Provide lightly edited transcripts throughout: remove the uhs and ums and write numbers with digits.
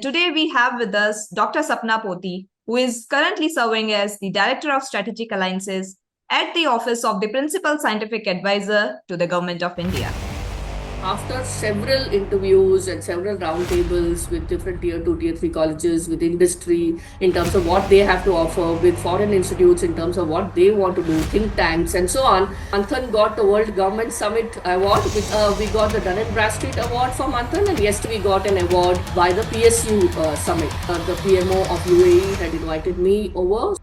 today we have with us Dr. Sapna Poti, who is currently serving as the Director of Strategic Alliances at the Office of the Principal Scientific Advisor to the Government of India. After several interviews and several roundtables with different tier 2, tier 3 colleges, with industry in terms of what they have to offer, with foreign institutes in terms of what they want to do, think tanks, and so on, Manthan got the World Government Summit Award. We got the Dun & Bradstreet Award for Manthan, and yesterday we got an award by the PSU Summit. The PMO of UAE had invited me over.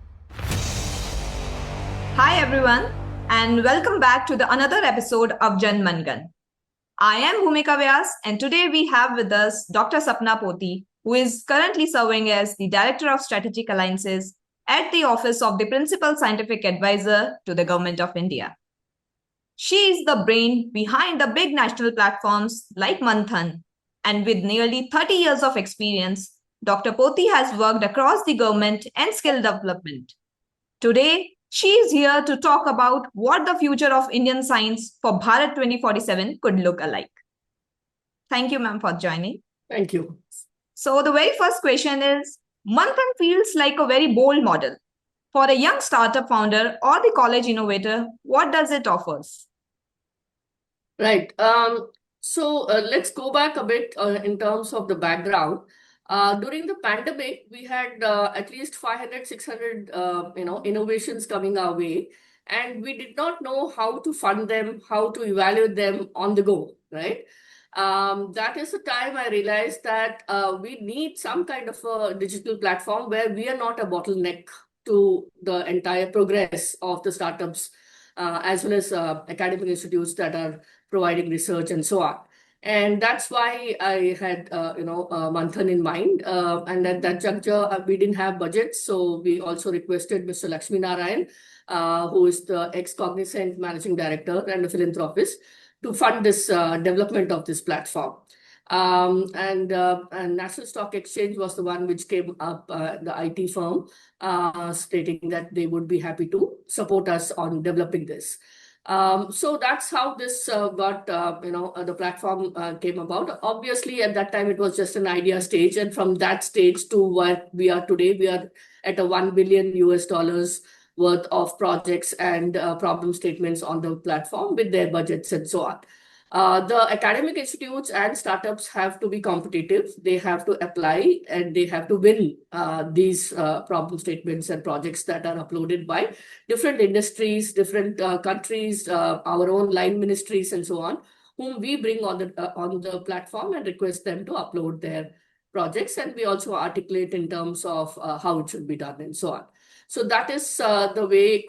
Hi everyone, and welcome back to another episode of Jan Mangan. I am Bhumika Vyas, and today we have with us Dr. Sapna Poti, who is currently serving as the Director of Strategic Alliances at the Office of the Principal Scientific Advisor to the Government of India. She is the brain behind the big national platforms like Manthan, and with nearly 30 years of experience, Dr. Poti has worked across the government and skill development. Today, she is here to talk about what the future of Indian science for Bharat 2047 could look alike. Thank you, ma'am, for joining. Thank you. So the very first question is, Manthan feels like a very bold model. For a young startup founder or the college innovator, what does it offer? Right. So let's go back a bit in terms of the background. During the pandemic, we had at least 500, 600, innovations coming our way, and we did not know how to fund them, how to evaluate them on the go, right? That is the time I realized that we need some kind of a digital platform where we are not a bottleneck to the entire progress of the startups, as well as academic institutes that are providing research and so on. And that's why I had, Manthan in mind. And at that juncture, we didn't have budgets. So we also requested Mr. Lakshmi Narayan, who is the ex-Cognizant Managing Director and a philanthropist, to fund this development of this platform. And National Stock Exchange was the one which came up, the IT firm, stating that they would be happy to support us on developing this. So that's how this got, the platform came about. Obviously, at that time, it was just an idea stage. And from that stage to what we are today, we are at a $1 billion US worth of projects and problem statements on the platform with their budgets and so on. The academic institutes and startups have to be competitive. They have to apply and they have to win these problem statements and projects that are uploaded by different industries, different countries, our own line ministries and so on, whom we bring on the platform and request them to upload their projects. And we also articulate in terms of how it should be done and so on. So that is the way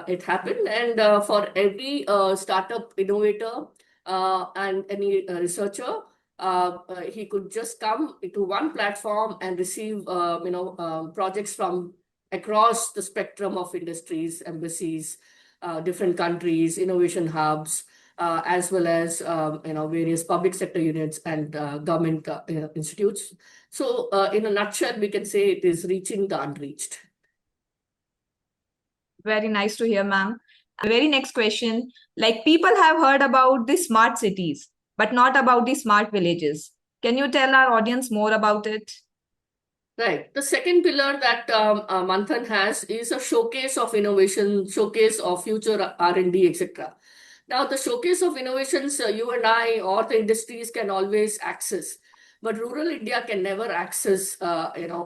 it happened. And for every startup innovator and any researcher, he could just come into one platform and receive, projects from across the spectrum of industries, embassies, different countries, innovation hubs, as well as various public sector units and government institutes. So in a nutshell, we can say it is reaching the unreached. Very nice to hear, ma'am. The very next question, like people have heard about the smart cities, but not about the smart villages. Can you tell our audience more about it? Right. The second pillar that Manthan has is a showcase of innovation, showcase of future R&D, etc. Now, the showcase of innovations, you and I or the industries can always access. But rural India can never access,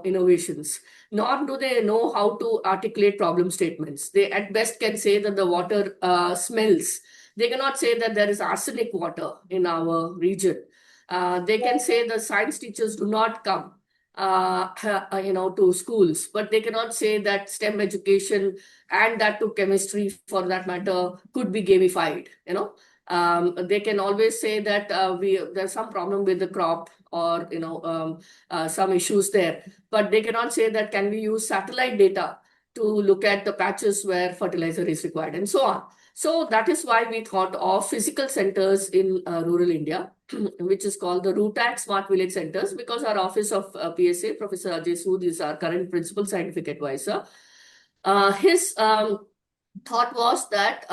innovations, nor do they know how to articulate problem statements. They at best can say that the water smells. They cannot say that there is arsenic water in our region. They can say the science teachers do not come, to schools, but they cannot say that STEM education and that to chemistry, for that matter, could be gamified. They can always say that there's some problem with the crop or some issues there, but they cannot say that can we use satellite data to look at the patches where fertilizer is required and so on. So that is why we thought of physical centers in rural India, which is called the RUTAC Smart Village Centers, because our office of PSA, Professor Ajay Sood, is our current principal scientific advisor. His thought was that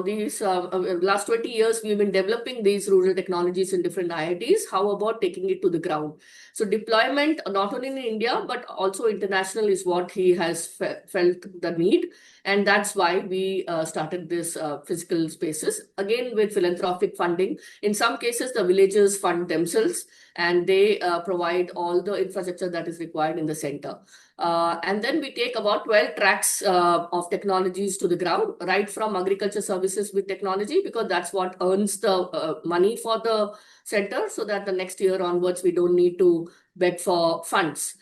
these last 20 years we've been developing these rural technologies in different IITs. How about taking it to the ground? So deployment not only in India but also international is what he has felt the need, and that's why we started this physical spaces again with philanthropic funding. In some cases, the villagers fund themselves and they provide all the infrastructure that is required in the center. And then we take about 12 tracks of technologies to the ground, right from agriculture services with technology, because that's what earns the money for the center, so that the next year onwards, we don't need to beg for funds.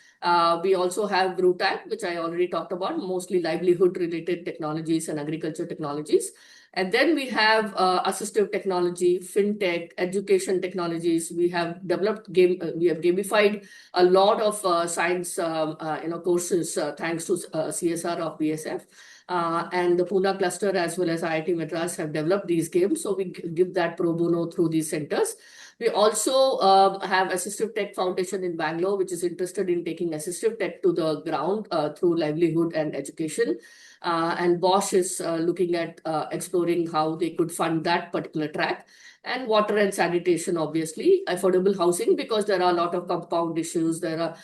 We also have RUTAC, which I already talked about, mostly livelihood related technologies and agriculture technologies. And then we have assistive technology, fintech, education technologies. We have developed we have gamified a lot of science courses thanks to CSR of BSF. And the Pune cluster as well as IIT Madras have developed these games. So we give that pro bono through these centers. We also have Assistive Tech Foundation in Bangalore, which is interested in taking assistive tech to the ground through livelihood and education. And Bosch is looking at exploring how they could fund that particular track. And water and sanitation, obviously, affordable housing, because there are a lot of compound issues. There are,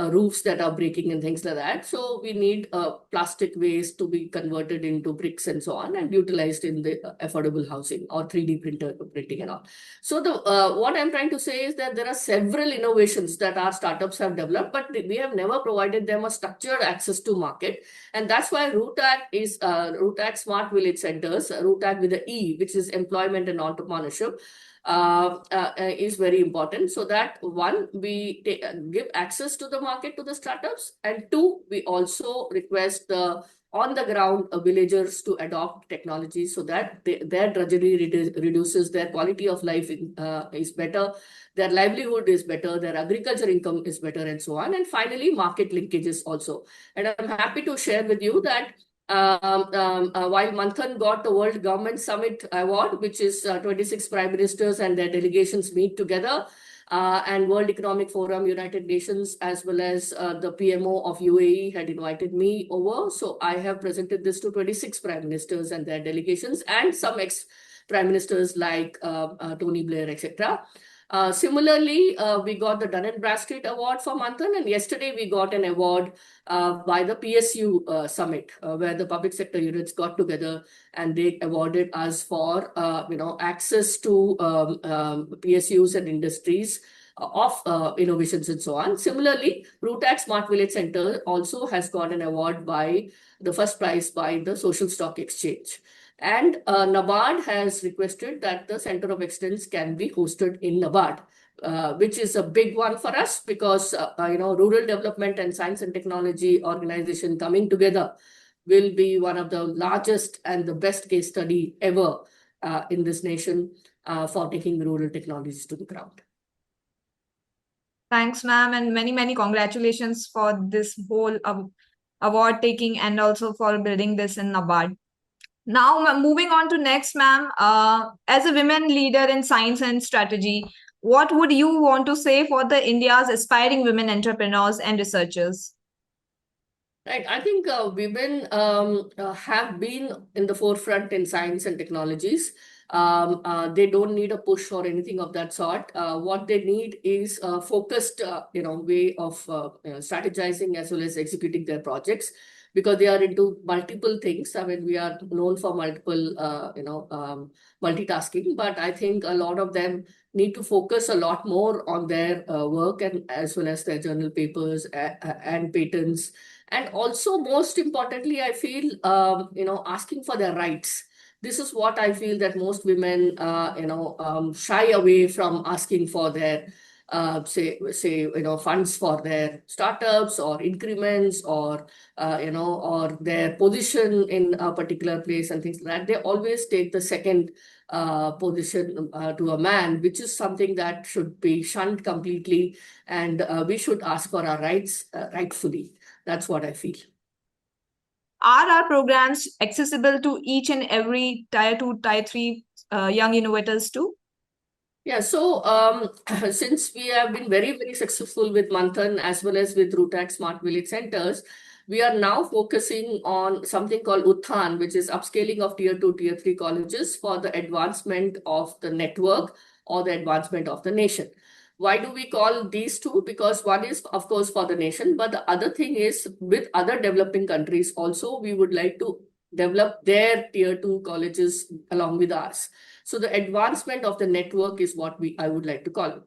roofs that are breaking and things like that. So we need plastic waste to be converted into bricks and so on and utilized in the affordable housing or 3D printing and all. So what I'm trying to say is that there are several innovations that our startups have developed, but we have never provided them a structured access to market. And that's why RUTAC Smart Village Centers, RUTAC with the E, which is employment and entrepreneurship, is very important. So that one, we give access to the market to the startups, and two, we also request the on the ground villagers to adopt technology so that their drudgery reduces, their quality of life is better, their livelihood is better, their agriculture income is better, and so on. And finally, market linkages also. And I'm happy to share with you that while Manthan got the World Government Summit Award, which is 26 prime ministers and their delegations meet together, and World Economic Forum, United Nations, as well as the PMO of UAE had invited me over. So I have presented this to 26 prime ministers and their delegations, and some ex-prime ministers like Tony Blair, etc. Similarly, we got the Dun& Bradstreet Award for Manthan, and yesterday we got an award by the PSU Summit, where the public sector units got together and they awarded us for access to PSUs and industries of innovations and so on. Similarly, RUTAC Smart Village Center also has got an award by the first prize by the Social Stock Exchange. And NABARD has requested that the Center of Excellence can be hosted in NABARD, which is a big one for us because, rural development and science and technology organization coming together will be one of the largest and the best case study ever in this nation for taking rural technologies to the ground. Thanks, ma'am, and many, many congratulations for this whole award taking and also for building this in NABARD. Now, moving on to next, ma'am. As a women leader in science and strategy, what would you want to say for the India's aspiring women entrepreneurs and researchers? Right. I think women have been in the forefront in science and technologies. They don't need a push or anything of that sort. What they need is a focused, way of strategizing as well as executing their projects, because they are into multiple things. I mean, we are known for multiple, multitasking, but I think a lot of them need to focus a lot more on their work and as well as their journal papers and patents. And also, most importantly, I feel, asking for their rights. This is what I feel that most women, shy away from asking for their, funds for their startups or increments or, or their position in a particular place and things like that. They always take the second position to a man, which is something that should be shunned completely. And we should ask for our rights rightfully. That's what I feel. Are our programs accessible to each and every tier 2, tier 3 young innovators too? Yeah, so since we have been very, very successful with Manthan as well as with RUTAC Smart Village Centers, We are now focusing on something called Utthan, which is upscaling of tier 2, tier 3 colleges for the advancement of the network or the advancement of the nation. Why do we call these two? Because one is, of course, for the nation, but the other thing is with other developing countries also, we would like to develop their tier 2 colleges along with ours. So the advancement of the network is what I would like to call it.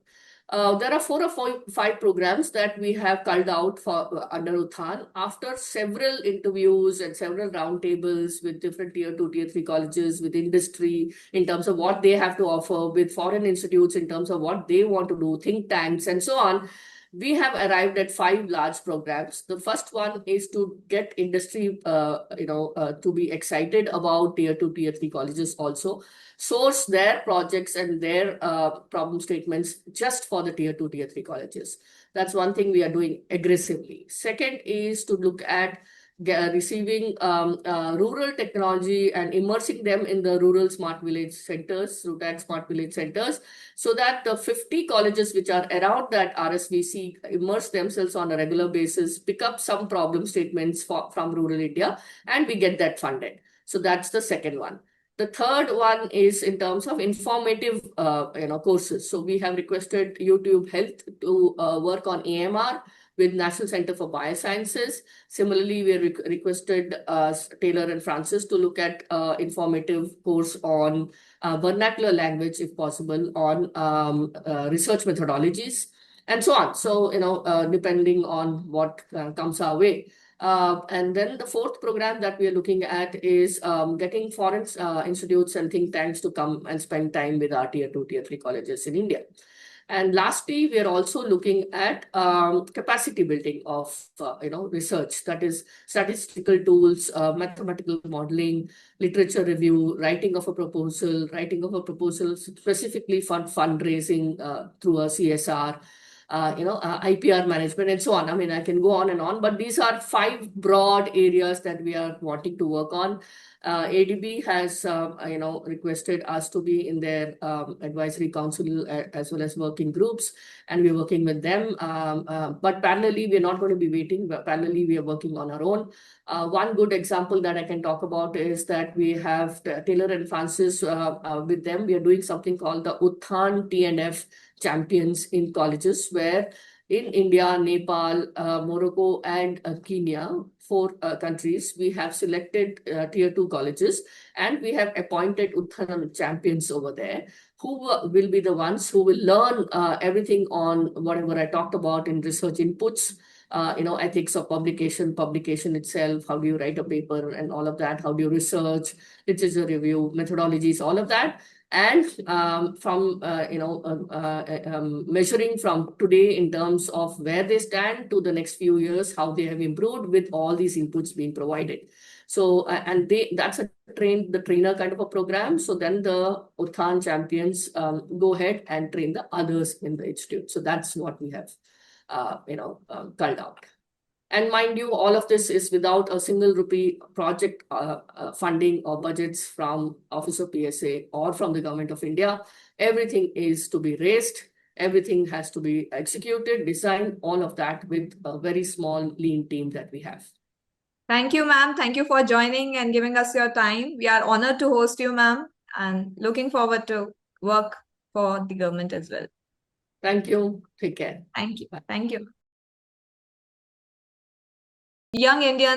There are 4 or 5 programs that we have culled out for under Utthan after several interviews and several roundtables with different tier 2, tier 3 colleges, with industry in terms of what they have to offer, with foreign institutes in terms of what they want to do, think tanks, and so on. We have arrived at 5 large programs. The first one is to get industry, to be excited about tier 2, tier 3 colleges also, source their projects and their problem statements just for the tier 2, tier 3 colleges. That's one thing we are doing aggressively. Second is to look at receiving rural technology and immersing them in the rural smart village centers, rural smart village centers, so that the 50 colleges which are around that RSVC immerse themselves on a regular basis, pick up some problem statements from rural India, and we get that funded. So that's the second one. The third one is in terms of informative courses. So we have requested YouTube Health to work on AMR with National Center for Biosciences. Similarly, we requested Taylor and Francis to look at informative course on vernacular language, if possible, on research methodologies, and so on. So, depending on what comes our way. And then the fourth program that we are looking at is getting foreign institutes and think tanks to come and spend time with our tier 2, tier 3 colleges in India. And lastly, we are also looking at capacity building of research, that is statistical tools, mathematical modeling, literature review, writing of a proposal specifically for fundraising through a CSR, IPR management, and so on. I mean, I can go on and on, but these are 5 broad areas that we are wanting to work on. ADB has, requested us to be in their advisory council as well as working groups, and we're working with them. But parallelly, we're not going to be waiting. But parallelly, we are working on our own. One good example that I can talk about is that we have Taylor and Francis with them. We are doing something called the Utthan TNF champions in colleges, where in India, Nepal, Morocco, and Kenya, 4 countries, we have selected tier 2 colleges, and we have appointed Utthan champions over there, who will be the ones who will learn everything on whatever I talked about in research inputs, ethics of publication itself, how do you write a paper and all of that, how do you research, literature review, methodologies, all of that. And from measuring from today in terms of where they stand to the next few years, how they have improved with all these inputs being provided. So and that's the trainer kind of a program. So then the Utthan champions go ahead and train the others in the institute. So that's what we have culled out. And mind you, all of this is without a single rupee project funding or budgets from Office of PSA or from the Government of India. Everything is to be raised. Everything has to be executed, designed, all of that with a very small, lean team that we have. Thank you, ma'am. Thank you for joining and giving us your time. We are honored to host you, ma'am, and looking forward to work for the government as well. Thank you. Take care. Thank you. Thank you. Young Indians